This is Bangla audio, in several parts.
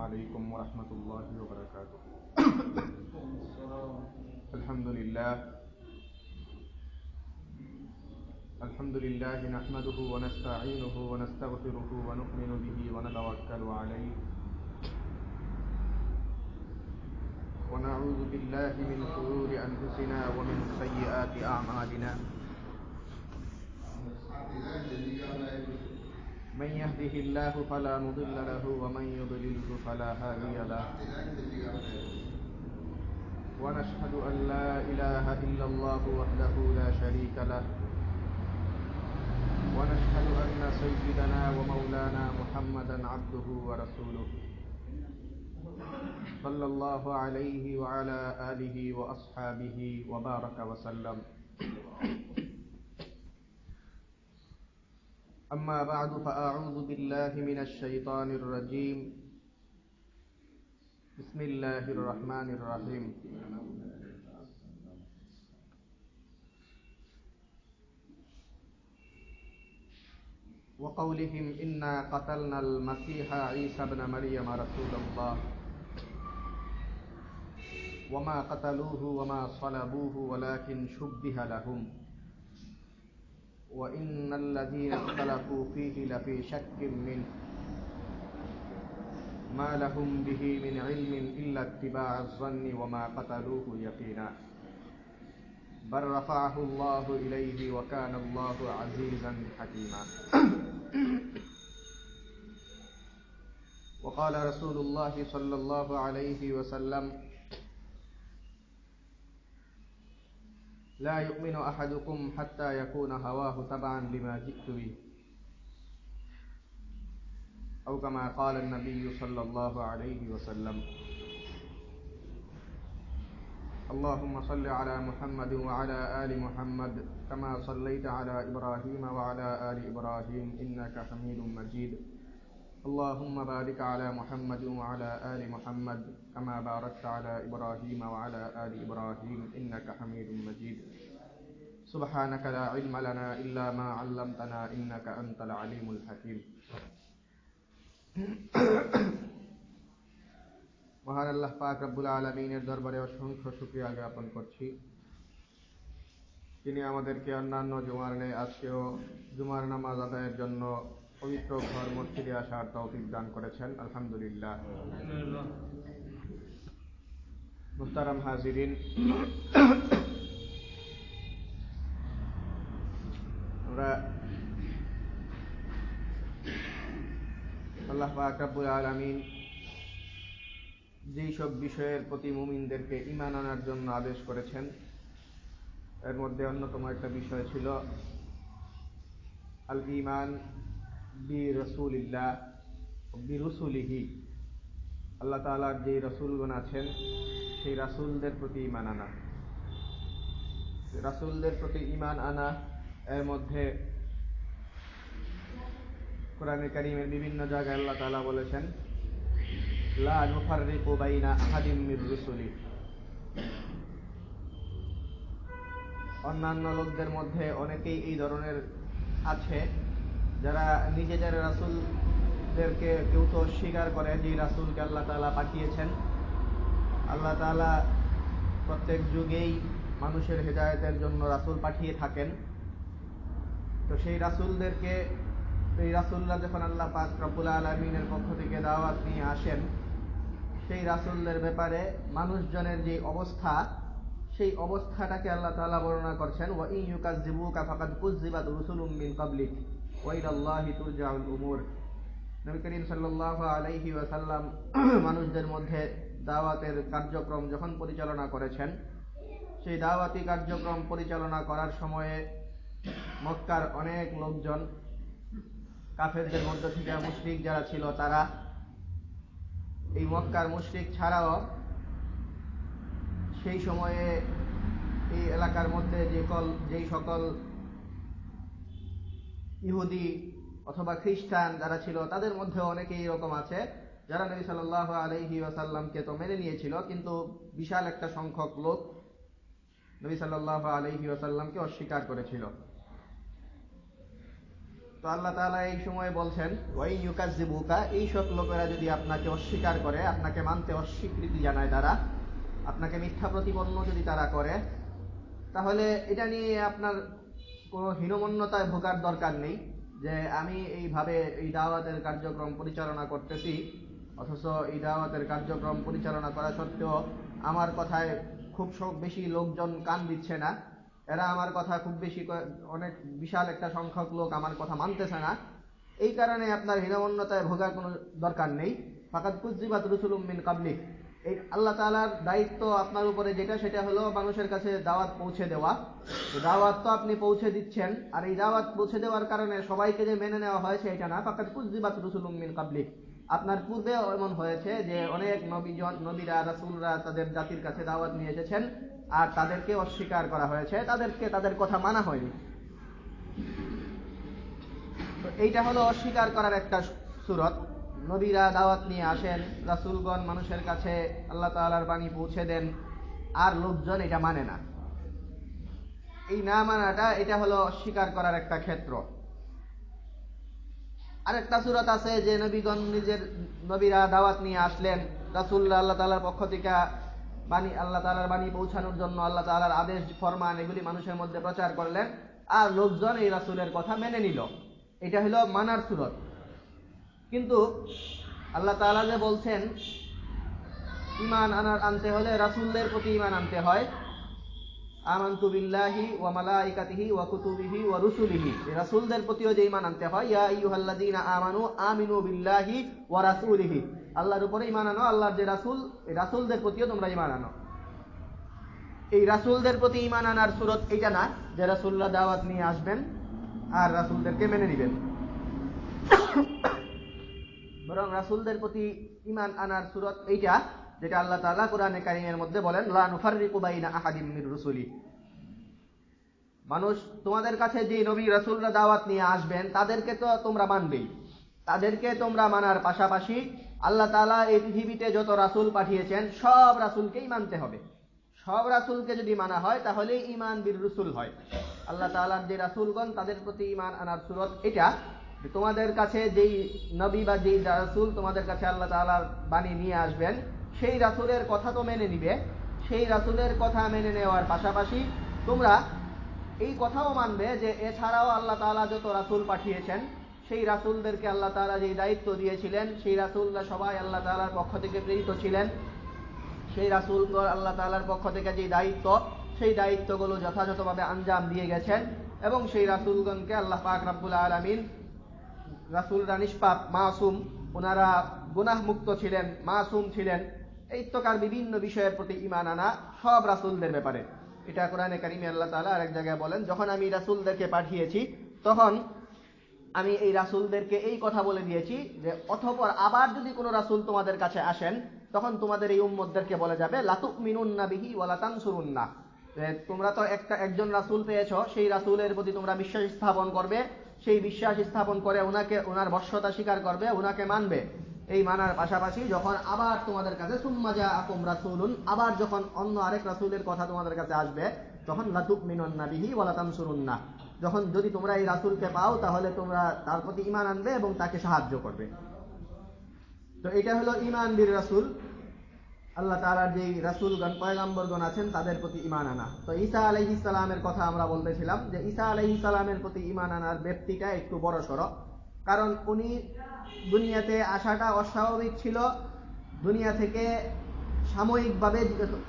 عليكم ورحمة الله وبركاته. الحمد لله نحمده ونستعينه ونستغفره ونؤمن به ونتوكل عليه ونعوذ بالله من شرور أنفسنا ومن سيئات أعمالنا. من يهده الله فلا مضل له ومن يضلله فلا هادي له. ونشهد أن لا إله إلا الله وحده لا شريك له. ونشهد أن سيدنا ومولانا محمدا عبده ورسوله صلى الله عليه وعلى آله وأصحابه وبارك وسلم. أما بعد فأعوذ بالله من الشيطان الرجيم. بسم الله الرحمن الرحيم. وقولهم إنا قتلنا المسيح عيسى ابن مريم رسول الله وما قتلوه وما صلبوه ولكن شبه لهم وإن الذين اختلفوا فيه لفي شك منه ما لهم به من علم إلا اتباع الظن وما قتلوه يقينا بل رفعه الله إليه وكان الله عزيزا حكيما. وقال رسول الله صلى الله عليه وسلم لا يؤمن أحدكم حتى يكون هواه تبعا لما جئت به أو كما قال النبي صلى الله عليه وسلم. اللهم صل على محمد وعلى آل محمد كما صليت على إبراهيم وعلى آل إبراهيم إنك حميد مجيد. اللهم بارك على محمد وعلى آل محمد كما باركت على إبراهيم وعلى آل إبراهيم إنك حميد مجيد. سبحانك لا علم لنا إلا ما علمتنا إنك أنت العليم الحكيم. মহান আল্লাহ পাক রব্বুল আলামিনের দরবারে অসংখ্য শুকরিয়া জ্ঞাপন করছি। তিনি আমাদেরকে অন্যান্য জুমার ন্যায় আজকেও জুমার নামাজ আদায়ের জন্য পবিত্র ঘর মসজিদে আসার তৌফিক দান করেছেন। আলহামদুলিল্লাহ। মুহতারাম হাজিরিন, আমরা আল্লাহ পাক রব্বুল আলামিন যেই সব বিষয়ের প্রতি মুমিনদেরকে ঈমান আনার জন্য আদেশ করেছেন, এর মধ্যে অন্যতম একটা বিষয় ছিল আল ঈমান বি রাসূলিল্লাহ বি রুসুলিহি। আল্লাহ তাআলার যে রাসূলগণ আছেন সেই রাসূলদের প্রতি ঈমান আনা। রাসূলদের প্রতি ঈমান আনা এর মধ্যে কোরআনে কারীমের বিভিন্ন জায়গায় আল্লাহ তাআলা বলেছেন লা নুফাররিকু বাইনা আহাদিম মির রুসুলি। অন্যান্য লোকদের মধ্যে অনেকেই এই ধরনের আছে যারা নিজেদের রাসূলদেরকে কেউ তো অস্বীকার করে যে রাসূলকে আল্লাহ তাআলা পাঠিয়েছেন। আল্লাহ তাআলা প্রত্যেক যুগেই মানুষের হেদায়েতের জন্য রাসূল পাঠিয়ে থাকেন। তো সেই রাসূলদেরকে, এই রাসূলরা যখন আল্লাহ পাক রব্বুল আলামিনের পক্ষ থেকে দাওয়াত নিয়ে আসেন, সেই রাসূলদের ব্যাপারে মানুষজনের যে অবস্থা, সেই অবস্থাটাকে আল্লাহ তাআলা বর্ণনা করছেন ওয়া ইন ইউকাযযিবুকা ফাকাদ কুযযিবাত রুসুলুম মিন ক্বাবলিক ওয়া ইলাল্লাহি তুরজাউল উমুর। নবী করিম সাল্লাল্লাহু আলাইহি ওয়াসাল্লাম মানুষদের মধ্যে দাওয়াতের কার্যক্রম যখন পরিচালনা করেছেন, সেই দাওয়াতি কার্যক্রম পরিচালনা করার সময়ে মক্কার অনেক লোকজন, কাফেরদের মধ্য থেকে মুশরিক যারা ছিল তারা, এই মক্কার মুশরিক ছাড়াও সেই সময়ে এই এলাকার মধ্যে যেই সকল ইহুদি অথবা খ্রিস্টান যারা ছিল তাদের মধ্যে অনেকেই এরকম আছে যারা নবী সাল্লাল্লাহু আলাইহি ওয়াসাল্লামকে তো মেনে নিয়েছিল, কিন্তু বিশাল একটা সংখ্যক লোক নবী সাল্লাল্লাহু আলাইহি ওয়াসাল্লামকে অস্বীকার করেছিল। তো আল্লাহ তাআলা এই সময় বলছেন ওয়াই ইউকাযযিবুকা, এই সব লোকেরা যদি আপনাকে অস্বীকার করে, আপনাকে মানতে অস্বীকৃতি জানায়, তারা আপনাকে মিথ্যা প্রতিপন্ন যদি তারা করে, তাহলে এটা নিয়ে আপনার কোনো হীনমন্যতায় ভোগার দরকার নেই যে আমি এইভাবে এই দাওয়াতের কার্যক্রম পরিচালনা করতেছি, অথচ এই দাওয়াতের কার্যক্রম পরিচালনা করা সত্ত্বেও আমার কথায় খুব বেশি লোকজন কান দিচ্ছে না, এরা আমার কথা খুব বেশি, অনেক বিশাল একটা সংখ্যক লোক আমার কথা মানতেছে না। এই কারণে আপনার হীনমন্যতায় ভোগার কোনো দরকার নেই। ফাকাদ কুযযিবাত রুসুলুম মিন কাবলিক, এই আল্লাহ তাআলার দায়িত্ব আপনার উপরে যেটা, সেটা হলো মানুষের কাছে দাওয়াত পৌঁছে দেওয়া। দাওয়াত তো আপনি পৌঁছে দিচ্ছেন, আর এই দাওয়াত পৌঁছে দেওয়ার কারণে সবাইকে যে মেনে নেওয়া হয়েছে এটা না। ফাকাদ কুযযিবাত রুসুলুম মিন কাবলিক, আপনার পূর্বেও এমন হয়েছে যে অনেক নবীরা রাসূলরা তাদের জাতির কাছে দাওয়াত নিয়ে এসেছেন, আর তাদেরকে অস্বীকার করা হয়েছে, তাদের কথা মানা হয়নি। তো এইটা হলো অস্বীকার করার একটা সূরত। নবীরা দাওয়াত নিয়ে আসেন, রাসূলগণ মানুষের কাছে আল্লাহ তাআলার বাণী পৌঁছে দেন, আর লোকজন এটা মানে না। এই না মানাটা, এটা হলো অস্বীকার করার একটা ক্ষেত্র। আরেকটা সূরত আছে যে নবীরা দাওয়াত নিয়ে আসলেন, রাসূলরা আল্লাহ তাআলার পক্ষ থেকে আল্লাহ তাআলার বাণী পৌঁছানোর জন্য আল্লাহ তাআলার আদেশ ফরমান এগুলি মানুষের মধ্যে প্রচার করলেন, আর লোকজন এই রাসূলের কথা মেনে নিল। এটা হলো মানার সূরত। কিন্তু আল্লাহ তাআলা যে বলছেন ঈমান আনতে হলে রাসূলদের প্রতি ঈমান আনতে হয়, আমানতু বিল্লাহি ওয়া মালাইকাতিহি ওয়া কুতুবিহি ওয়া রুসুলিহি, রাসূলদের প্রতিও যে ঈমান আনতে হয়, ইয়া আইয়ুহাল্লাযীনা আমানু আমিনু বিল্লাহি ওয়া রাসূলিহি, আল্লাহর উপরে ঈমান আনো, আল্লাহর যে রাসূল, এই রাসূলদের প্রতিও তোমরা ঈমান আনো। এই রাসূলদের প্রতি ঈমান আনার সূরত এটা না যে রাসূলরা দাওয়াত নিয়ে আসবেন আর রাসূলদেরকে মেনে নেবেন, বরং রাসূলদের প্রতি ঈমান আনার সূরত এইটা যেটা আল্লাহ তাআলা কোরআনে কারীমের মধ্যে বলেন, লা নুফাররিকু বাইনা আহাদিম মির রুসুলি, মানুষ তোমাদের কাছে যে নবী রাসূলরা দাওয়াত নিয়ে আসবেন তাদেরকে তো তোমরা মানবেই, তাদেরকে তোমরা মানার পাশাপাশি আল্লাহ তাআলা এই পৃথিবীতে যত রাসূল পাঠিয়েছেন সব রাসূলকেই মানতে হবে। সব রাসূলকে যদি মানা হয় তাহলে ঈমান বির রুসুল হয়। আল্লাহ তাআলার যে রাসূলগণ তাদের প্রতি ঈমান আনার সূরত এটা, তোমাদের কাছে যেই নবী বা যেই রাসূল তোমাদের কাছে আল্লাহ তাআলার বাণী নিয়ে আসবেন, সেই রাসূলের কথা তো মেনে নিবে, সেই রাসূলের কথা মেনে নেওয়ার পাশাপাশি তোমরা এই কথাও মানবে যে এছাড়াও আল্লাহ তাআলা যত রাসূল পাঠিয়েছেন সেই রাসূলদেরকে আল্লাহ তাআলা যে দায়িত্ব দিয়েছিলেন, সেই রাসূলরা সবাই আল্লাহ তাআলার পক্ষ থেকে প্রেরিত ছিলেন, সেই রাসূলগণ আল্লাহ তাআলার পক্ষ থেকে যে দায়িত্ব, সেই দায়িত্বগুলো যথাযথভাবে আঞ্জাম দিয়ে গেছেন, এবং সেই রাসূলগণকে আল্লাহ পাক রব্বুল আলামিন, রাসূলরা নিষ্পাপ, মাসুম, ওনারা গুনাহ মুক্ত ছিলেন, মাসুম ছিলেন, এই প্রকার বিভিন্ন বিষয়ের প্রতি ঈমান আনা সব রাসূলদের ব্যাপারে। এটা কোরআনে কারীমে আল্লাহ তাআলা আরেক জায়গায় বলেন, যখন আমি রাসূলদেরকে পাঠিয়েছি তখন আমি এই রাসূলদেরকে এই কথা বলে দিয়েছি যে অতঃপর আবার যদি কোনো রাসূল তোমাদের কাছে আসেন তখন তোমাদের এই উম্মতদেরকে বলে যাবে লা তুমিনুন্না বিহি ওয়া লা তানসুরুন্না, তোমরা তো একজন রাসূল পেয়েছো, সেই রাসূলের প্রতি তোমরা বিশ্বাস স্থাপন করবে, সেই বিশ্বাস স্থাপন করে ওনার বশ্যতা স্বীকার করবে, ওনাকে মানবে। এই মানার পাশাপাশি যখন আবার তোমাদের কাছে সুম্মা জাআকুম রাসূলুন, আবার যখন অন্য আরেক রাসূলের কথা তোমাদের কাছে আসবে তখন লা তুমিনুন্না বিহি ওয়া লা তানসুরুন্না, যখন যদি তোমরা এই রাসূলকে পাও তাহলে তোমরা তার প্রতি ঈমান আনবে এবং তাকে সাহায্য করবে। তো এটা হলো ঈমান বির রাসূল, আল্লাহ তাআলার যেই রাসূলগণ পয়গম্বরগণ আছেন তাদের প্রতি ঈমান আনা। তো ঈসা আলাইহিস সালামের কথা আমরা বলতেছিলাম যে ঈসা আলাইহিস সালামের প্রতি ঈমান আনার ব্যাপ্তিটা একটু বড়সড়, কারণ উনি দুনিয়াতে আসাটা অস্বাভাবিক ছিল। দুনিয়া থেকে সাময়িকভাবে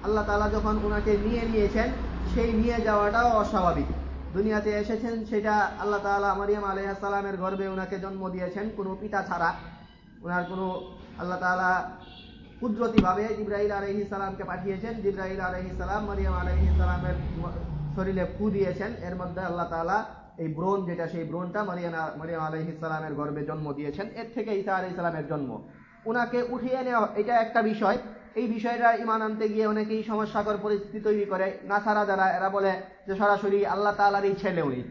আল্লাহ তাআলা যখন ওনাকে নিয়েছেন, সেই নিয়ে যাওয়াটাও অস্বাভাবিক। দুনিয়াতে এসেছেন সেটা আল্লাহ তাআলা মারিয়াম আলাইহিস সালামের গর্ভে ওনাকে জন্ম দিয়েছেন কোনো পিতা ছাড়া, ওনার কোনো, আল্লাহ তাআলা কুদরতিভাবে জিবরাইল আলাইহিস সালামকে পাঠিয়েছেন, জিবরাইল আলাইহিস সালাম মারিয়াম আলাইহিস সালামের শরীরে ফু দিয়েছেন, এর মধ্যে আল্লাহ তাআলা এই ব্রণ যেটা, সেই ব্রণটা মারিয়াম আলাইহিস সালামের গর্ভে জন্ম দিয়েছেন, এর থেকে ঈসা আলাইহিস সালামের জন্ম। উনাকে উঠিয়ে নেওয়া এটা একটা বিষয়, এই বিষয়টা ঈমান আনতে গিয়ে অনেকেই সমস্যাকর পরিস্থিতি তৈরি করে। নাসারা যারা, এরা বলে যে সরাসরি আল্লাহ তাআলারই ছেলে উনি,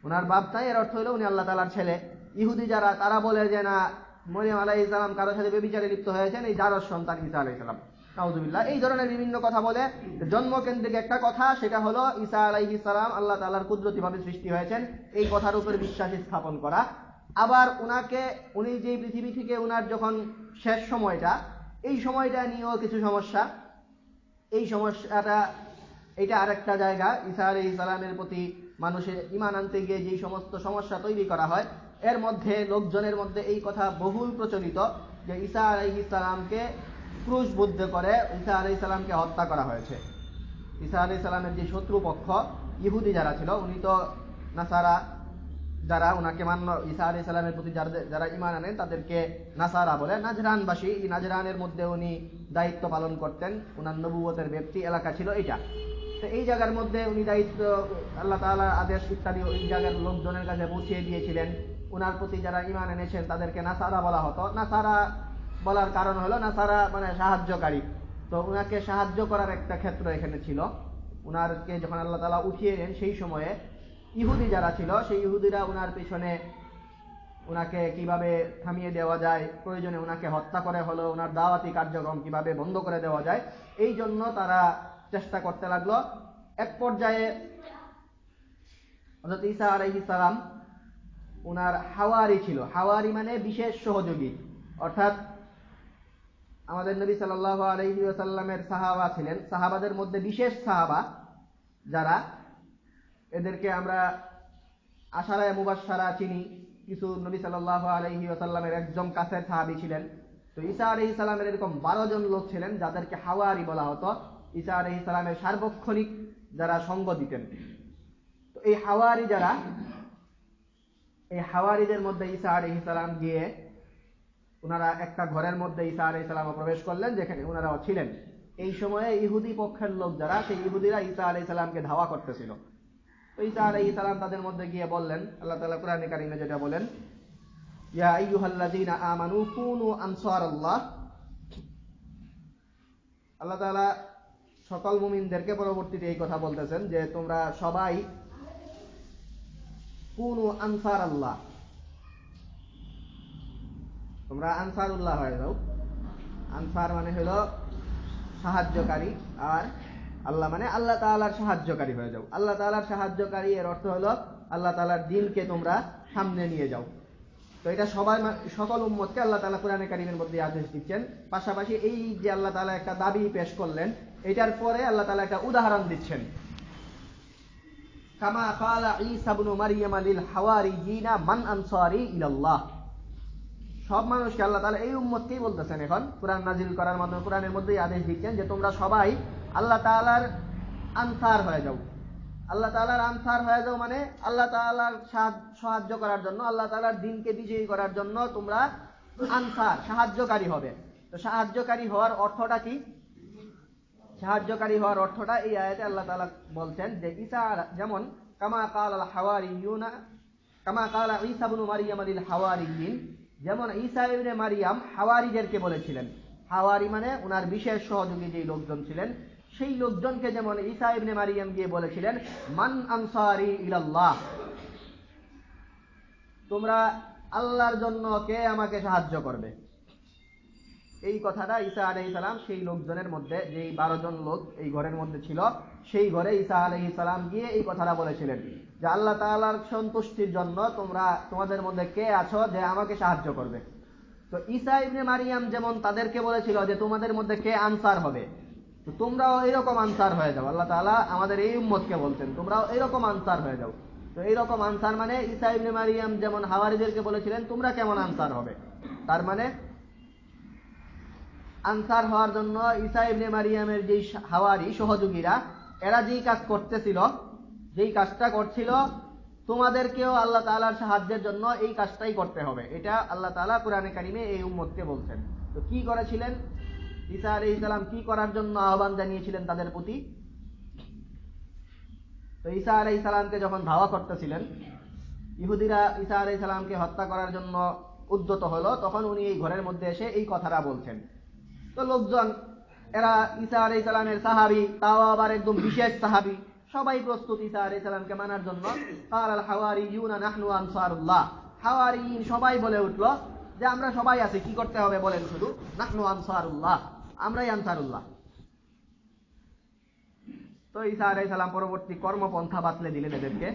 ওনার বাপ নাই, এর অর্থ হলো উনি আল্লাহ তাআলার ছেলে। ইহুদি যারা, তারা বলে যে না, মারিয়াম আলাইহিস সালাম কারোর সাথে ব্যভিচারে লিপ্ত হয়েছেন, এই জারজ সন্তান ঈসা আলাইহিস সালাম, নাউযুবিল্লাহ। এই ধরনের বিভিন্ন কথা বলে। জন্মকেন্দ্রিক একটা কথা, সেটা হলো ঈসা আলাইহিস সালাম আল্লাহ তাআলার কুদরতিভাবে সৃষ্টি হয়েছেন, এই কথার উপর বিশ্বাস স্থাপন করা। আবার উনি যে পৃথিবী থেকে উনার যখন শেষ সময়টা, এই সময়টা নিয়েও কিছু সমস্যা। এই সমস্যাটা, এটা আরেকটা জায়গা। ঈসা আলাইহিস সালামের প্রতি মানুষের ঈমান আনতে গিয়ে যে সমস্ত সমস্যা তৈরি করা হয়, এর মধ্যে লোকজনের মধ্যে এই কথা বহুল প্রচলিত যে ঈসা আলাইহিস সালামকে ক্রুশবিদ্ধ করে ঈসা আলাইহিস সালামকে হত্যা করা হয়েছে। ঈসা আলাইহিস সালামের যে শত্রুপক্ষ ইহুদি যারা ছিল, উনি তো নাসারা, যারা ওনাকে মান্য, ঈসা আলাইহিস সালামের প্রতি যারা ঈমান আনেন তাদেরকে নাসারা বলে। নাজরানবাসী, এই নাজরানের মধ্যে উনি দায়িত্ব পালন করতেন, ওনার নবুয়তের ব্যক্তি এলাকা ছিল এটা। তো এই জায়গার মধ্যে উনি দায়িত্ব, আল্লাহ তাআলার আদেশ ইত্যাদি ওই জায়গার লোকজনের কাছে পৌঁছিয়ে দিয়েছিলেন। ওনার প্রতি যারা ঈমান এনেছেন তাদেরকে নাসারা বলা হতো। নাসারা বলার কারণ হলো নাসারা মানে সাহায্যকারী। তো ওনাকে সাহায্য করার একটা ক্ষেত্র এখানে ছিল। ওনারকে যখন আল্লাহ তাআলা উঠিয়ে নেন, সেই সময়ে ইহুদি যারা ছিল, সেই ইহুদিরা ওনার পিছনে ওনাকে কিভাবে থামিয়ে দেওয়া যায়, প্রয়োজনে ওনাকে হত্যা করে হলো ওনার দাওয়াতি কার্যক্রম কিভাবে বন্ধ করে দেওয়া যায়, এই জন্য তারা চেষ্টা করতে লাগলো। এক পর্যায়ে হযরত ঈসা আলাইহিস সালাম, ওনার হাওয়ারি ছিল। হাওয়ারি মানে বিশেষ সহযোগী, অর্থাৎ আমাদের নবী সাল্লাল্লাহু আলাইহি ওয়াসাল্লামের সাহাবা ছিলেন। সাহাবাদের মধ্যে বিশেষ সাহাবা যারা, এদেরকে আমরা আশারায়ে মুবাশশারা চিনি। কিছু নবী সাল্লাল্লাহু আলাইহি ওয়াসাল্লামের একজন কাছের সাহাবী ছিলেন। তো ঈসা আলাইহিস সালামের এরকম 12 জন লোক ছিলেন যাদেরকে হাওয়ারি বলা হতো। ঈসা আলাইহিস সালামের সার্বক্ষণিক যারা সঙ্গ দিতেন। তো এই হাওয়ারি যারা, এই হাওয়ারিদের মধ্যে ঈসা আলাইহিস সালাম গিয়ে ওনারা একটা ঘরের মধ্যে ঈসা আলাইহিস সালাম প্রবেশ করলেন, যেখানে ওনারাও ছিলেন। এই সময়ে ইহুদি পক্ষের লোক যারা, সেই ইহুদিরা ঈসা আলাইহিস সালামকে ধাওয়া করতেছিল। তো ঈসা আলাইহিস সালাম তাদের মধ্যে গিয়ে বললেন, আল্লাহ তাআলা কোরআনে কারিমে যেটা বলেন, ইয়া আইয়ুহাল্লাযীনা আমানু কুনু আনসারাল্লাহ। আল্লাহ তাআলা সকল মুমিনদেরকে পরবর্তীতে এই কথা বলতেছেন যে তোমরা সবাই কুনু আনসারাল্লাহ, তোমরা আনসারুল্লাহ হয়ে যাও। আনসার মানে হলো সাহায্যকারী, আর আল্লাহ মানে আল্লাহ তাআলার সাহায্যকারী হয়ে যাও। আল্লাহ তাআলার সাহায্যকারী এর অর্থ হলো আল্লাহ তাআলার দ্বীনকে তোমরা সামনে নিয়ে যাও। তো এটা সবাই, সকল উম্মতকে আল্লাহ তাআলা কোরআনে কারীমের মধ্যে আদেশ দিচ্ছেন। পাশাপাশি এই যে আল্লাহ তাআলা একটা দাবি পেশ করলেন, এটার পরে আল্লাহ তাআলা একটা উদাহরণ দিচ্ছেন। কামা ক্বালা ঈসা ইবনু মারইয়াম লিল হাওয়ারিয়িনা মান আনসারি ইলাল্লাহ। সব মানুষকে আল্লাহ তাআলা, এই উম্মতকেই বলতেছেন এখন কোরআন নাজিল করার মাধ্যমে, কোরআনের মধ্যেই আদেশ দিচ্ছেন যে তোমরা সবাই আল্লাহ তাআলার আনসার হয়ে যাও। আল্লাহ তাআলার আনসার হয়ে যাও মানে আল্লাহ তাআলার সাহায্য করার জন্য, আল্লাহ তাআলার দ্বীনকে বিজয়ী করার জন্য তোমরা আনসার, সাহায্যকারী হবে। তো সাহায্যকারী হওয়ার অর্থটা কি? সাহায্যকারী হওয়ার অর্থটা এই আয়াতে আল্লাহ তাআলা বলছেন যে ঈসা যেমন কামা ক্বালাল হাওয়ারিয়ুনা, কামা ক্বালা ঈসা ইবনু মারইয়াম লিল হাওয়ারিয়িন, যেমন ঈসা ইবনে মারইয়াম হাওয়ারিদেরকে বলেছিলেন। হাওয়ারি মানে ওনার বিশেষ সহযোগী যে লোকজন ছিলেন, সেই লোকজনকে যেমন ঈসা ইবনে মারইয়াম গিয়ে বলেছিলেন মান আনসারি ইলাল্লাহ, তোমরা আল্লাহর জন্য কে আমাকে সাহায্য করবে। এই কথাটা ঈসা আলাইহিস সালাম সেই লোকজনের মধ্যে, যেই 12 জন লোক এই ঘরের মধ্যে ছিল, সেই ঘরে ঈসা আলাইহিস সালাম গিয়ে এই কথাটা বলেছিলেন যে আল্লাহ তাআলার সন্তুষ্টির জন্য তোমরা, তোমাদের মধ্যে কে আছো যে আমাকে সাহায্য করবে। তো ঈসা ইবনে মারইয়াম যেমন তাদেরকে বলেছিল যে তোমাদের মধ্যে কে আনসার হবে, তো তোমরাও এইরকম আনসার হয়ে যাও। আল্লাহ তাআলা আমাদের এই উম্মতকে বলছেন তোমরাও এইরকম আনসার হয়ে যাও। তো এইরকম আনসার মানে ঈসা ইবনে মারইয়াম যেমন হাওয়ারিদেরকে বলেছিলেন তোমরা কেমন আনসার হবে, তার মানে আনসার হওয়ার জন্য ঈসা ইবনে মারইয়ামের যেই হাওয়ারি সহযোগীরা, এরা যেই কাজ করতেছিল, যেই কাজটা করছিল, তোমাদেরকেও আল্লাহ তাআলার সাহায্যের জন্য এই কাজটাই করতে হবে। এটা আল্লাহ তাআলা কোরআনে কারিমে এই উম্মতকে বলছেন। তো কি করেছিলেন ঈসা আলাইহিস সালাম, কি করার জন্য আহ্বান জানিয়েছিলেন তাদের প্রতি? তো ঈসা আলাইহিস সালামকে যখন ধাওয়া করতেছিলেন, ইহুদিরা ঈসা আলাইহিস সালামকে হত্যা করার জন্য উদ্যত হলো, তখন উনি এই ঘরের মধ্যে এসে এই কথাটা বলছেন। তো লোকজন, এরা ঈসা আলাইহিস সালামের সাহাবী, তাও আবার একদম বিশেষ সাহাবী, সবাই প্রস্তুত ঈসা আলাইহিস সালামকে মানার জন্য। ক্বালাল হাওয়ারিয়ুনা নাহনু আনসারুল্লাহ, হাওয়ারিয়িন সবাই বলে উঠলো যে আমরা সবাই আছি, কি করতে হবে বলেন শুধু, নাহনু আনসারুল্লাহ, আমরাই আনসারুল্লাহ। তো ঈসা আলাইহিস সালাম পরবর্তী কর্মপন্থা বাতলে দিলেন এদেরকে।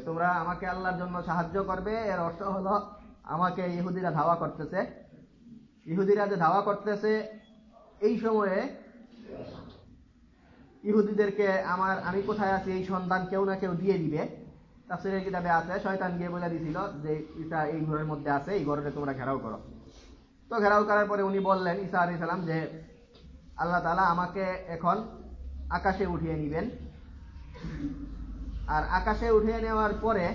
তোমরা আমাকে আল্লাহর জন্য সাহায্য করবে, এর অর্থ হলো আমাকে ইহুদিরা ধাওয়া করতেছে। ইহুদিরা যে ধাওয়া করতেছে, এই সময়ে ইহুদিদেরকে আমি কোথায় আছি এই সন্ধান কেউ না কেউ দিয়ে দিবে। তাফসীরের কিতাবে আছে শয়তান গিয়ে বলে দিছিল যে ঈসা এই ঘরের মধ্যে আছে, এই ঘরে তোমরা ঘেরাও করো। তো ঘেরাও করার পরে উনি বললেন, ঈসা আলাইহিস সালাম, যে আল্লাহ তাআলা আমাকে এখন আকাশে উঠিয়ে নেবেন, আর আকাশে উঠিয়ে নেওয়ার পরে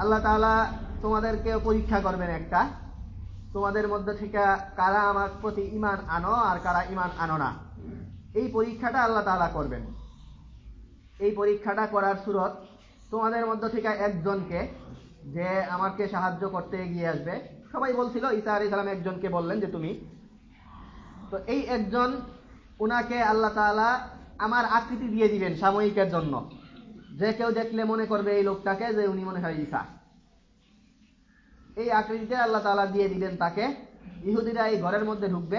আল্লাহ তাআলা তোমাদেরকে পরীক্ষা করবেন একটা, তোমাদের মধ্যে থেকে কারা আমার প্রতি ঈমান আনো আর কারা ঈমান আনো না, এই পরীক্ষাটা আল্লাহ তাআলা করবেন। এই পরীক্ষাটা করার সুরত তোমাদের মধ্যে থেকে একজনকে, যে আমাকে সাহায্য করতে এগিয়ে আসবে, সবাই বলছিল ঈসা আলাইহিস সালাম একজনকে বললেন যে তুমি, তো এই একজন, উনাকে আল্লাহ তাআলা আমার আকৃতি দিয়ে দিবেন সাময়িকের জন্য, যে কেউ দেখলে মনে করবে এই লোকটাকে যে উনি মনে হয় ঈসা। এই আকৃতিতে আল্লাহ তাআলা দিয়ে দিবেন তাকে। ইহুদিরা এই ঘরের মধ্যে ঢুকবে,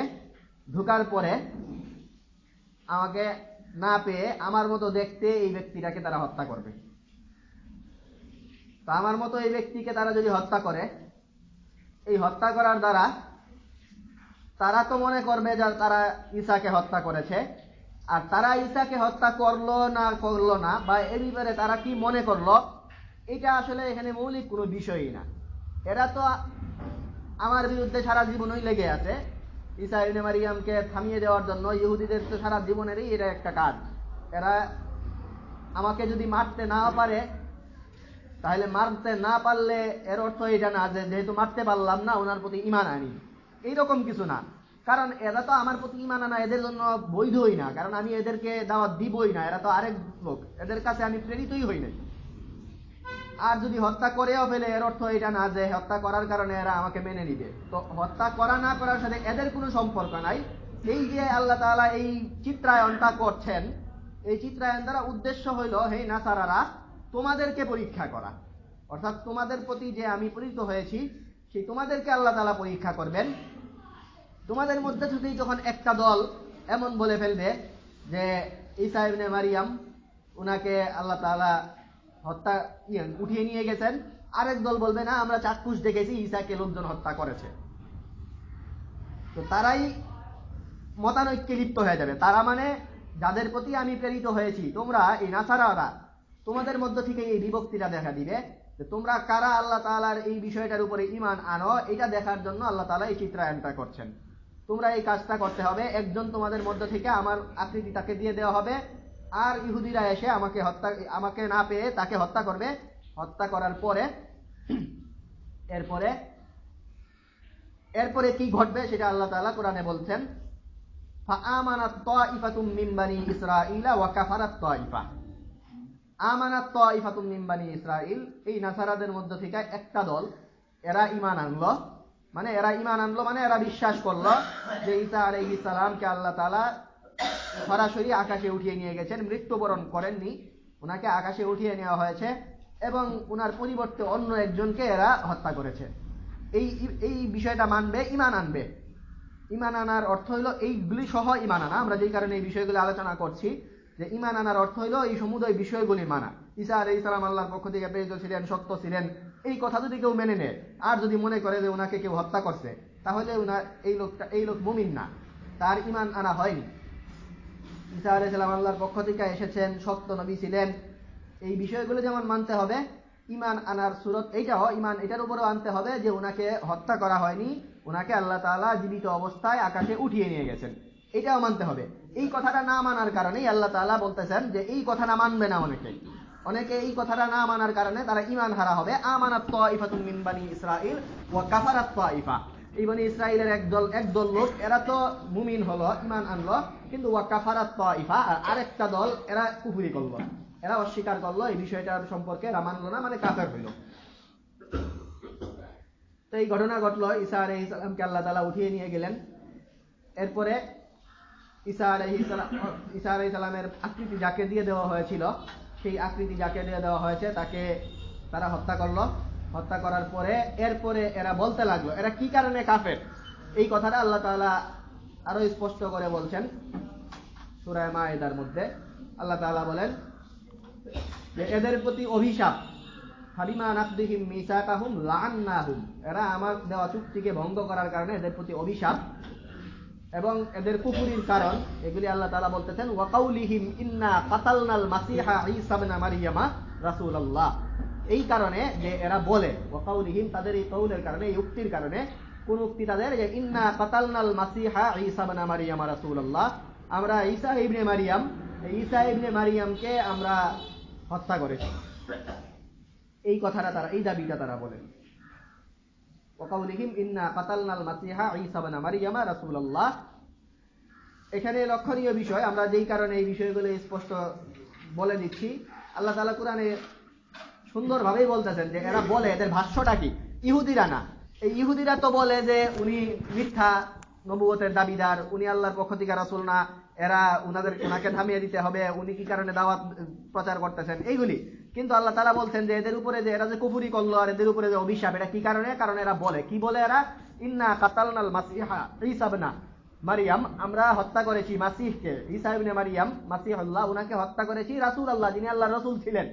ঢুকার পরে আমাকে না পেয়ে আমার মতো দেখতে এই ব্যক্তিটাকে তারা হত্যা করবে। তো আমার মতো এই ব্যক্তিকে তারা যদি হত্যা করে, এই হত্যা করার দ্বারা তারা তো মনে করবে যে তারা ঈসাকে হত্যা করেছে, আর তারা ঈসাকে হত্যা করলো না বা এই ব্যাপারে তারা কি মনে করলো, এটা আসলে এখানে মৌলিক কোনো বিষয়ই না। এরা তো আমার বিরুদ্ধে সারা জীবনই লেগে আছে। ঈসা ইবনে মারিয়ামকে থামিয়ে দেওয়ার জন্য ইহুদিদের তো সারা জীবনেরই এটা একটা কাজ। এরা আমাকে যদি মারতে না পারে, তাহলে মারতে না পারলে এর অর্থ এটা না যে যেহেতু মারতে পারলাম না ওনার প্রতি ঈমান আনি, এইরকম কিছু না। কারণ এরা তো আমার প্রতি ঈমান আনা এদের জন্য বৈধই না, কারণ আমি এদেরকে দাওয়াত দিবই না, এরা তো আরেক লোক, এদের কাছে আমি প্রেরিতই হই নাই। আর যদি হত্যা করেও ফেলে, এর অর্থ এটা না যে হত্যা করার কারণে এরা আমাকে মেনে নিবে। তো হত্যা করা না করার সাথে এদের কোনো সম্পর্ক নাই। এই যে আল্লাহ তাআলা এই চিত্রায়নটা করছেন, এই চিত্রায়ন দ্বারা উদ্দেশ্য হইল, হে নাসারারা, তোমাদেরকে পরীক্ষা করা। অর্থাৎ তোমাদের প্রতি যে আমি প্রেরিত হয়েছি, সেই তোমাদেরকে আল্লাহ তাআলা পরীক্ষা করবেন। তোমাদের মধ্যে থেকেই যখন একটা দল এমন বলে ফেলবে যে ঈসা ইবনে মারিয়াম, উনাকে আল্লাহ তাআলা উঠিয়ে নিয়ে গেছেন, আরেক দল বলবে না, আমরা চাক্ষুষ দেখেছি ঈসাকে লোকজন হত্যা করেছে। তো তারাই মতানৈক্যে লিপ্ত হয়ে যাবে। তারা মানে যাদের প্রতি আমি প্রেরিত হয়েছি, তোমরা এই নাসারারা, তোমাদের মধ্য থেকে এই বিভক্তিটা দেখা দিবে যে তোমরা কারা আল্লাহ তাআলার এই বিষয়টার উপরে ঈমান আনো, এটা দেখার জন্য আল্লাহ তাআলা এই চিত্রায়নটা করছেন। তোমরা এই কাজটা করতে হবে, একজন তোমাদের মধ্য থেকে আমার আকৃতিটাকে দিয়ে দেওয়া হবে, আর ইহুদিরা এসে আমাকে না পেয়ে তাকে হত্যা করবে। হত্যা করার পরে এরপরে কি ঘটবে সেটা আল্লাহ তাআলা কোরআনে বলছেন, ফাআমানাত তাইফাতুম মিন বানি ইসরাঈলা ওয়া কাফারাত তাইফা। আমানাত তাইফাতুম মিন বানি ইসরাঈল, এই নাসারাদের মধ্য থেকে একটা দল, এরা ঈমান আনলো, মানে এরা বিশ্বাস করলো যে ঈসা আলাইহিস সালামকে আল্লাহ তাআলা সরাসরি আকাশে উঠিয়ে নিয়ে গেছেন, মৃত্যুবরণ করেননি, ওনাকে আকাশে উঠিয়ে নেওয়া হয়েছে এবং ওনার পরিবর্তে অন্য একজনকে এরা হত্যা করেছে। এই বিষয়টা মানবে, ঈমান আনবে। ঈমান আনার অর্থ হইল এইগুলি সহ ঈমান আনা। আমরা যেই কারণে এই বিষয়গুলি আলোচনা করছি, যে ঈমান আনার অর্থ হইল এই সমুদয় বিষয়গুলি মানা। ঈসা আলাইহিস সালাম আল্লাহর পক্ষ থেকে প্রেরিত ছিলেন, সত্য ছিলেন, এই কথা যদি কেউ মেনে নেয়, আর যদি মনে করে যে ওনাকে কেউ হত্যা করছে, তাহলে এই লোক মুমিন না, তার ঈমান আনা হয়নি। ঈসা আলাইহিস সালাম আল্লাহর পক্ষ থেকে এসেছেন, সত্য নবী ছিলেন, এই বিষয়গুলো যেমন মানতে হবে, ঈমান আনার সুরত এইটাও, ঈমান এটার উপরেও আনতে হবে যে ওনাকে হত্যা করা হয়নি, ওনাকে আল্লাহ তাআলা জীবিত অবস্থায় আকাশে উঠিয়ে নিয়ে গেছেন, এটাও মানতে হবে। এই কথাটা না মানার কারণেই আল্লাহ তাআলা বলতেছেন যে এই কথাটা মানবে না অনেকে এই কথাটা না মানার কারণে তারা ঈমান হারা হবে। আমানাত তাইফাতুম মিন বানি ইসরাঈল ওয়া কাফারাত তাইফা, এই বনি ইসরাঈলের একদল লোক, এরা তো মুমিন হলো, ঈমান আনলো, কিন্তু ওয়া কাফারাত তাইফা, আর আরেকটা দল এরা কুফরি করলো, এরা অস্বীকার করলো, এই বিষয়টার সম্পর্কে এরা মানলো না, মানে কাফের হইল। তো এই ঘটনা ঘটলো, ঈসা আলাইহিস সালামকে আল্লাহ তাআলা উঠিয়ে নিয়ে গেলেন। এরপরে ঈসা আলাইহিস সালামের আকৃতি যাকে দিয়ে দেওয়া হয়েছিল, সেই আকৃতি যাকে দিয়ে দেওয়া হয়েছে তাকে তারা হত্যা করলো। হত্যা করার পরে এরপরে এরা বলতে লাগলো, এরা কি কারণে কাফের, এই কথাটা আল্লাহ তাআলা আরো স্পষ্ট করে বলছেন সূরা মায়েদার মধ্যে। আল্লাহ তাআলা বলেন, যে এদের প্রতি অভিশাপ, ফাবিমা নাকদিহিম মিসাকাহুম লাআন্নাহুম, এরা আমার দেওয়া চুক্তিকে ভঙ্গ করার কারণে এদের প্রতি অভিশাপ এবং এদের কুফরির কারণ, এগুলি আল্লাহ তাআলা বলতেছেন ওয়া কাউলিহিম ইন্না কাতালনাল মাসিহা ঈসা ইবনে মারইয়ামা রাসূলুল্লাহ। এই কারণে যে এরা বলে, ওয়া কাউলিহিম তাদের এই কওলের কারণে, এই উক্তির কারণে, কোন উক্তি তাদের, যে ইন্না কাতালনাল মাসিহা ঈসা ইবনে মারইয়ামা রাসূলুল্লাহ, আমরা ঈসা ইবনে মারইয়াম, ঈসা ইবনে মারইয়ামকে আমরা হত্যা করেছি। এই কথাটা তারা, এই দাবিটা তারা বলে। ওয়াকাউলিহিম ইন্না কাতালনাল মাসিহা ঈসা ইবনে মারইয়ামা রাসূলুল্লাহ। এখানে লক্ষণীয় বিষয়, আমরা যেই কারণে এই বিষয়গুলো স্পষ্ট বলে দিচ্ছি, আল্লাহ তাআলা কোরআনে সুন্দরভাবেই বলতেছেন যে এরা বলে, এদের ভাষ্যটা কি, ইহুদিরা না, এই ইহুদিরা তো বলে যে উনি মিথ্যা নবুয়তের দাবিদার, উনি আল্লাহর পক্ষ থেকে রাসূল না, এরা ওনাকে থামিয়ে দিতে হবে, উনি কি কারণে দাওয়াত প্রচার করতেছেন, এইগুলি। কিন্তু আল্লাহ তাআলা বলছেন যে এদের উপরে যে এরা যে কুফরি করলো আর এদের উপরে যে অভিশাপ, এটা কি কারণে? কারণ এরা বলে, কি বলে এরা, ইন্না কাতালনাল মাসিহা ঈসা ইবনে মারইয়াম, আমরা হত্যা করেছি মাসিহকে, ঈসা ইবনে মারইয়াম মাসিহুল্লাহ, উনাকে হত্যা করেছি রাসূলুল্লাহ, যিনি আল্লাহর রাসূল ছিলেন।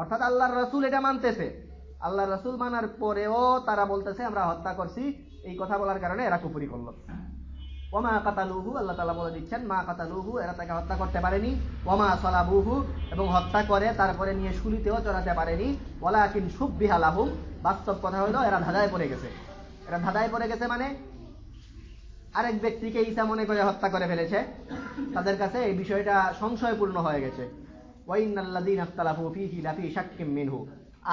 অর্থাৎ আল্লাহর রাসূল এটা মানতেছে, আল্লাহর রাসূল মানার পরেও তারা বলতেছে আমরা হত্যা করছি। এই কথা বলার কারণে এরা কুফরি করলো। ওয়ামা কাতালুহু, আল্লাহ তাআলা বলে দিচ্ছেন মা কাতালুহু, এরা তাকে হত্যা করতে পারেনি। ওয়ামা সালাবুহু, এবং হত্যা করে তারপরে নিয়ে শুলিতেও চড়াতে পারেনি। ওয়ালাকিন শুববিহা লাহুম, বাস্তব কথা হলো এরা ধাঁধায় পড়ে গেছে। এরা ধাঁধায় পড়ে গেছে মানে আরেক ব্যক্তিকে ঈসা মনে করে হত্যা করে ফেলেছে, তাদের কাছে এই বিষয়টা সংশয়পূর্ণ হয়ে গেছে। ওয়া ইন্নাল্লাযীনা ইখতালাফু ফীহি লাফী শাক্কিম মিনহু,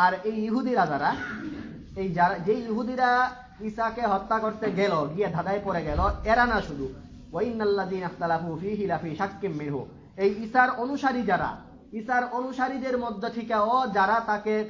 আর এই ইহুদিরা যারা, যে ইহুদিরা ঈসাকে হত্যা করতে গেল, গিয়ে ধাঁধায় পড়ে গেল, এরা না শুধু, ওয়া ইন্নাল্লাযীনা ইখতালাফু ফীহি লাফী শাক্কিম মিনহু, এই ঈসার অনুসারী যারা, ঈসার অনুসারীদের মধ্য থেকেও যারা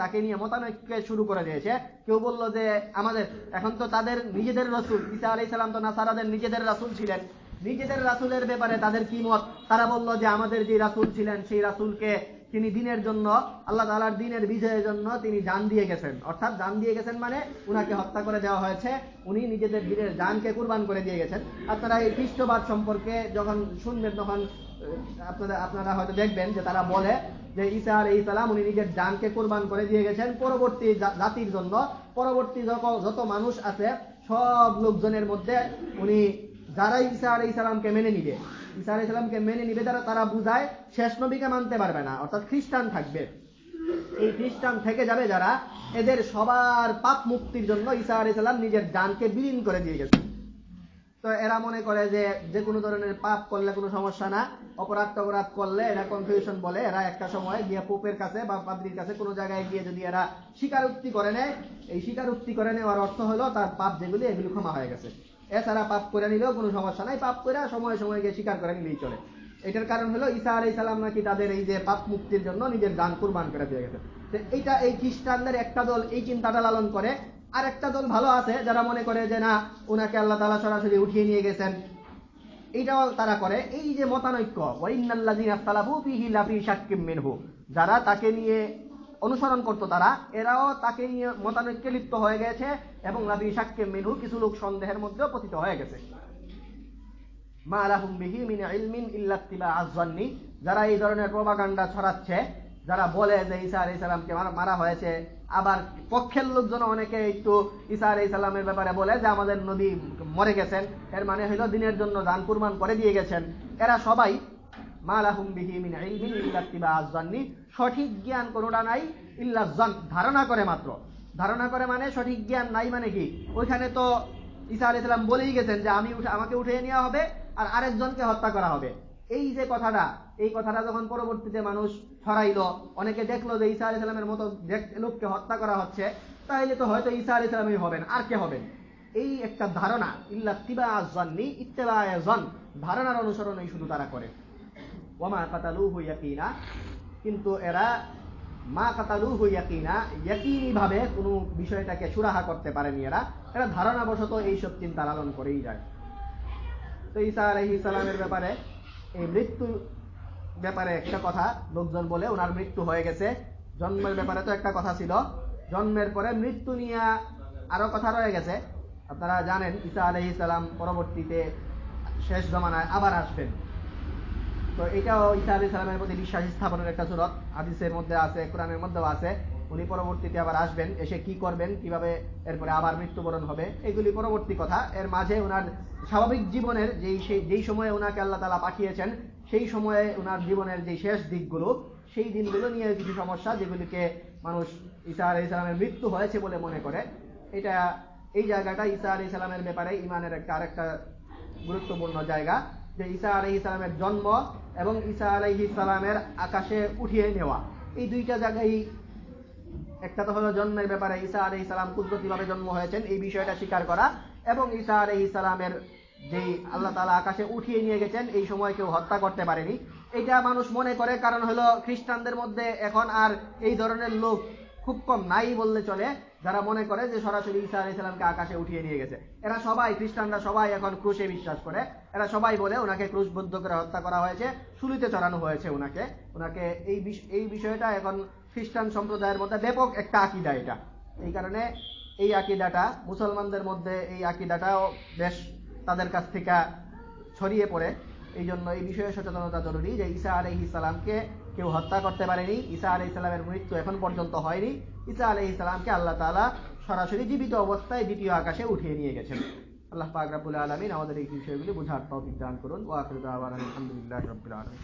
তাকে নিয়ে মতানৈক্য শুরু করে দিয়েছে। কেউ বলল যে আমাদের এখন তো তাদের নিজেদের রাসূল, ঈসা আলাইহিস সালাম তো নাসারাদের নিজেদের রাসূল ছিলেন, নিজেদের রাসূলের ব্যাপারে তাদের কি মত? তারা বলল যে আমাদের যে রাসূল ছিলেন সেই রাসূলকে তিনি দিনের জন্য, আল্লাহ তাআলার দিনের বিজয়ের জন্য তিনি জান দিয়ে গেছেন। অর্থাৎ জান দিয়ে গেছেন মানে উনাকে হত্যা করে দেওয়া হয়েছে, উনি নিজেদের দিনের জানকে কুরবান করে দিয়ে গেছেন। আপনারা এই খ্রিস্টবাদ সম্পর্কে যখন শুনবেন তখন আপনারা হয়তো দেখবেন যে তারা বলে যে ঈসা আলাইহিস সালাম উনি নিজের জানকে কুরবান করে দিয়ে গেছেন পরবর্তী জাতির জন্য, পরবর্তী যত মানুষ আছে সব লোকজনের মধ্যে উনি, যারা ঈসা আলাইহিস সালামকে মেনে নিবে, ঈসা আলাইহিস সালামকে মেনে নিবে, তারা বুঝায় শেষ নবীকে মানতে পারবে না, অর্থাৎ খ্রিস্টান থাকবে। এই খ্রিস্টান থেকে যাবে যারা, এদের সবার পাপ মুক্তির জন্য ঈসা আলাইহিস সালাম নিজের জানকে বিলীন করে দিয়ে গেছেন। তো এরা মনে করে যে কোনো ধরনের পাপ করলে কোনো সমস্যা না, অপরাধ করলে এরা কনফিউশন বলে, এরা একটা সময় গিয়ে পোপের কাছে বা পাদ্রীর কাছে কোনো জায়গায় গিয়ে যদি এরা স্বীকারোক্তি করে নেয়, এই স্বীকারোক্তি করে নেওয়ার অর্থ হলো তার পাপ যেগুলি এগুলি ক্ষমা হয়ে গেছে। এছাড়া পাপ করে নিলেও কোনো সমস্যা নাই, পাপ করে সময় সময় গিয়ে স্বীকার করে নিলেই চলে। এটার কারণ হলো ঈসা আলাইহিস সালাম নাকি তাদের এই যে পাপ মুক্তির জন্য নিজের জান কুরবান করে দিয়ে গেছে। এইটা এই খ্রিস্টানদের একটা দল এই চিন্তাটা লালন করে, আর একটা দল ভালো আছে যারা মনে করে যে না, ওনাকে আল্লাহ তাআলা সরাসরি উঠিয়ে নিয়ে গেছেন, এইটাও তারা করে। এই যে মতানৈক্য, ওয়া ইন্নাল্লাযীনা ইখতালাফু ফীহি লাফী শাক্কিম মিনহু, যারা তাকে নিয়ে অনুসরণ করতো এরাও তাকে নিয়ে মতানৈক্যে লিপ্ত হয়ে গেছে এবং লাফী শাক্কিম মিনহু, কিছু লোক সন্দেহের মধ্যে পতিত হয়ে গেছে। মা লাহুম বিহি মিন ইলমিন ইল্লা ইত্তিবাআয যান্নি, যারা এই ধরনের প্রপাগান্ডা ছড়াচ্ছে, যারা বলে যে ঈসা আলাইহিস সালামকে মারা হয়েছে, আবার পক্ষের লোকজন অনেকে একটু ঈসা আলাইহিস সালামের ব্যাপারে বলে যে আমাদের নবী মরে গেছেন, এর মানে হলো দিনের জন্য জান কুরবান করে দিয়ে গেছেন। এরা সবাই মা লাহুম বিহি মিন ইলমিন ইল্লা ইত্তিবাআয যান্নি, সঠিক জ্ঞান কোনটা নাই, ইল্লা যান, ধারণা করে মাত্র। ধারণা করে মানে সঠিক জ্ঞান নাই মানে কি, ওইখানে তো ঈসা আলাইহিস সালাম বলেই গেছেন যে আমাকে উঠিয়ে নেওয়া হবে আর আরেকজনকে হত্যা করা হবে। এই যে কথাটা, এই কথাটা যখন পরবর্তীতে মানুষ ছড়াইলো, অনেকে দেখলো যে ঈসা আলাইহিস সালামের মতো লোককে হত্যা করা হচ্ছে, তাহলে তো হয়তো ঈসা আলাইহিস সালামই হবেন, আর কে হবেন? এই একটা ধারণা, ইল্লা ইত্তিবাআয যান্নি, ইত্তিবাআয যান, ধারণার অনুসরণই শুধু তারা করে। ওয়ামা কাতালুহু ইয়াকিনা, কিন্তু এরা মা কাতালুহু ইয়াকিনা, ইয়াকিনী ভাবে কোনো বিষয়টাকে সুরাহা করতে পারেনি। এরা ধারণাবশত এইসব চিন্তা লালন করেই যায়। তো ঈসা আলাইহিস সালামের ব্যাপারে, এই মৃত্যুর ব্যাপারে একটা কথা লোকজন বলে ওনার মৃত্যু হয়ে গেছে। জন্মের ব্যাপারে তো একটা কথা ছিল, জন্মের পরে মৃত্যু নিয়ে আরো কথা রয়ে গেছে। আপনারা জানেন ঈসা আলাইহিস সালাম পরবর্তীতে শেষ জমানায় আবার আসবেন। তো এটাও ঈসা আলাইহিস সালামের প্রতি বিশ্বাস স্থাপনের একটা সূরত। হাদিসের মধ্যে আছে, কোরআনের মধ্যেও আছে। উনি পরবর্তীতে আবার আসবেন, এসে কি করবেন, কিভাবে এরপরে আবার মৃত্যুবরণ হবে, এগুলি পরবর্তী কথা। এর মাঝে ওনার স্বাভাবিক জীবনের যেই সময়ে ওনাকে আল্লাহ তাআলা পাঠিয়েছেন, সেই সময়ে ওনার জীবনের যে শেষ দিকগুলো, সেই দিনগুলো নিয়ে কিছু সমস্যা, যেগুলিকে মানুষ ঈসা আলাইহিস সালামের মৃত্যু হয়েছে বলে মনে করে। এই জায়গাটা ঈসা আলাইহিস সালামের ব্যাপারে ঈমানের আরেকটা গুরুত্বপূর্ণ জায়গা, যে ঈসা আলাইহিস সালামের জন্ম এবং ঈসা আলাইহিস সালামের আকাশে উঠিয়ে নেওয়া, এই দুইটা জায়গায় একটা তো হলো জন্মের ব্যাপারে ঈসা আলাইহিস সালাম কুদরতিভাবে জন্ম হয়েছেন এই বিষয়টা স্বীকার করা, এবং ঈসা আলাইহিস সালামের যেই আল্লাহ তাআলা আকাশে উঠিয়ে নিয়ে গেছেন এই সময় কেউ হত্যা করতে পারেনি, এটা মানুষ মনে করে। কারণ হলো খ্রিস্টানদের মধ্যে এখন আর এই ধরনের লোক খুব কম নাই বললে চলে, যারা মনে করে যে সরাসরি ঈসা আলাইহিস সালামকে আকাশে উঠিয়ে নিয়ে গেছে। এরা সবাই, খ্রিস্টানরা সবাই এখন ক্রুশে বিশ্বাস করে। এরা সবাই বলে ওনাকে ক্রুশবদ্ধ করে হত্যা করা হয়েছে, শুলিতে চড়ানো হয়েছে ওনাকে এই বিষয়টা এখন খ্রিস্টান সম্প্রদায়ের মধ্যে ব্যাপক একটা আকীদা এটা। এই কারণে এই আকীদাটা মুসলমানদের মধ্যে, এই আকীদাটাও বেশ তাদের কাছ থেকে ছড়িয়ে পড়ে। এই জন্য এই বিষয়ে সচেতনতা জরুরি, যে ঈসা আলাইহিস সালামকে কেউ হত্যা করতে পারেনি, ঈসা আলাইহিস সালামের মৃত্যু এখন পর্যন্ত হয়নি। ঈসা আলাইহিস সালামকে আল্লাহ তাআলা সরাসরি জীবিত অবস্থায় দ্বিতীয় আকাশে উঠিয়ে নিয়ে গেছেন। আল্লাহ পাক রব্বুল আলামিন আমাদের এই বিষয়গুলি বুঝার তৌফিক দান করুন। ওয়া আখিরু দাওয়ানা আলহামদুলিল্লাহি রাব্বিল আলামিন।